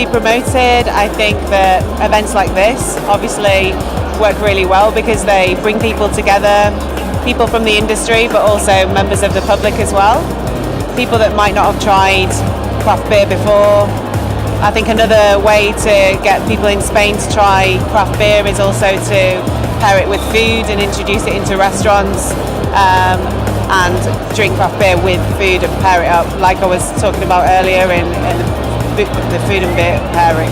be promoted. I think that events like this obviously work really well because they bring people together, people from the industry, but also members of the public as well. People that might not have tried craft beer before. I think another way to get people in Spain to try craft beer is also to pair it with food and introduce it into restaurants, and drink craft beer with food and pair it up, like I was talking about earlier in the food and beer pairing.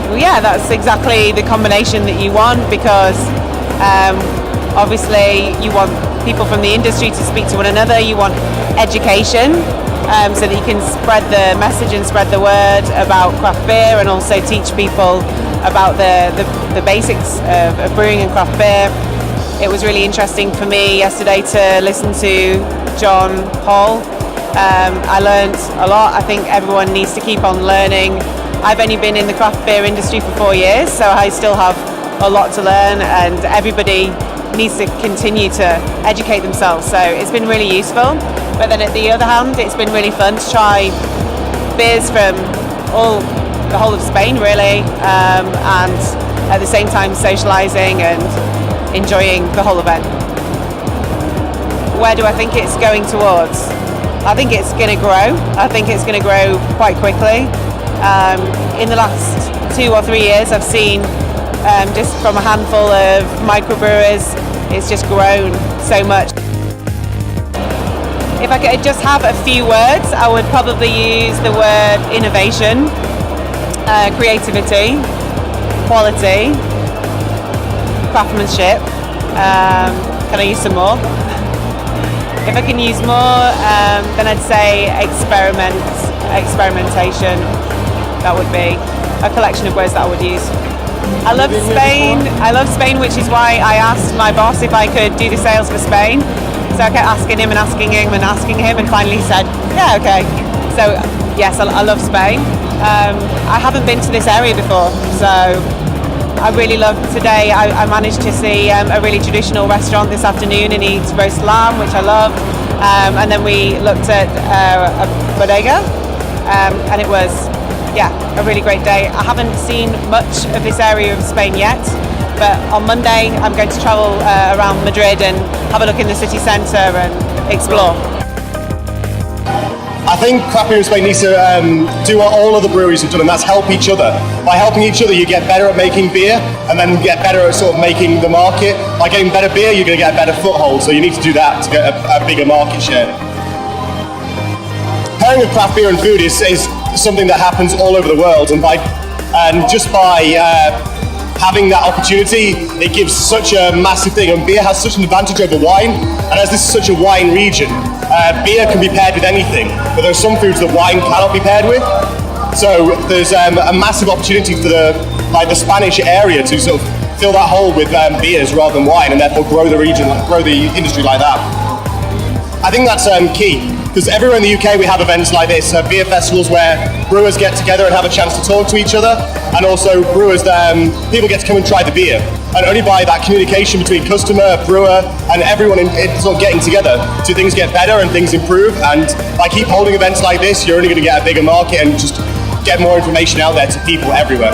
Well, yeah, that's exactly the combination that you want, because obviously you want people from the industry to speak to one another. You want education, so that you can spread the message and spread the word about craft beer, and also teach people about the basics of brewing and craft beer. It was really interesting for me yesterday to listen to John Hall. I learned a lot. I think everyone needs to keep on learning. I've only been in the craft beer industry for 4 years, so I still have a lot to learn, and everybody needs to continue to educate themselves. So it's been really useful. But then at the other hand, it's been really fun to try beers from the whole of Spain, really, and at the same time socialising and enjoying the whole event. Where do I think it's going towards? I think it's going to grow. I think it's going to grow quite quickly. In the last 2 or 3 years, I've seen just from a handful of microbrewers, it's just grown so much. If I could just have a few words, I would probably use the word innovation, creativity, quality, craftsmanship. Can I use some more? If I can use more, then I'd say experimentation. That would be a collection of words that I would use. I love Spain, which is why I asked my boss if I could do the sales for Spain. So I kept asking him, and finally he said, yeah, okay. So yes, I love Spain. I haven't been to this area before, so I really loved today. I managed to see a really traditional restaurant this afternoon and eat roast lamb, which I loved. And then we looked at a bodega, and it was, a really great day. I haven't seen much of this area of Spain yet, but on Monday I'm going to travel around Madrid and have a look in the city centre and explore. I think craft beer in Spain needs to do what all other breweries have done, and that's help each other. By helping each other, you get better at making beer, and then get better at sort of making the market. By getting better beer, you're going to get a better foothold, so you need to do that to get a bigger market share. Pairing of craft beer and food is something that happens all over the world, and just by having that opportunity, it gives such a massive thing. And beer has such an advantage over wine, and as this is such a wine region, beer can be paired with anything, but there are some foods that wine cannot be paired with. So there's a massive opportunity for the Spanish area to sort of fill that hole with beers rather than wine, and therefore grow the region, grow the industry like that. I think that's key, because everywhere in the UK we have events like this, beer festivals where brewers get together and have a chance to talk to each other, and also brewers, people get to come and try the beer. And only by that communication between customer, brewer, and everyone sort of getting together do things get better and things improve. And by keep holding events like this, you're only going to get a bigger market and just get more information out there to people everywhere.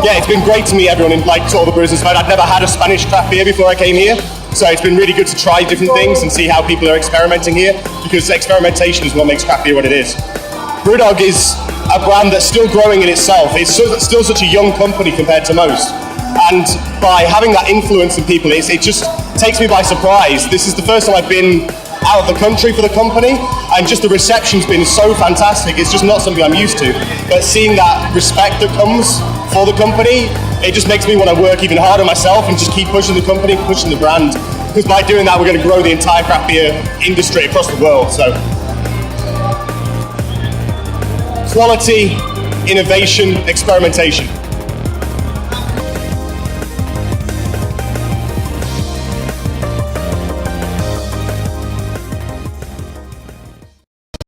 Yeah, it's been great to meet everyone in all the brewers in Spain. I'd never had a Spanish craft beer before I came here, so it's been really good to try different things and see how people are experimenting here, because experimentation is what makes craft beer what it is. Brewdog is a brand that's still growing in itself. It's still such a young company compared to most. And by having that influence in people, it just takes me by surprise. This is the first time I've been out of the country for the company, and just the reception's been so fantastic. It's just not something I'm used to. But seeing that respect that comes for the company, it just makes me want to work even harder myself and just keep pushing the company, pushing the brand. Because by doing that, we're going to grow the entire craft beer industry across the world. So, quality, innovation, experimentation.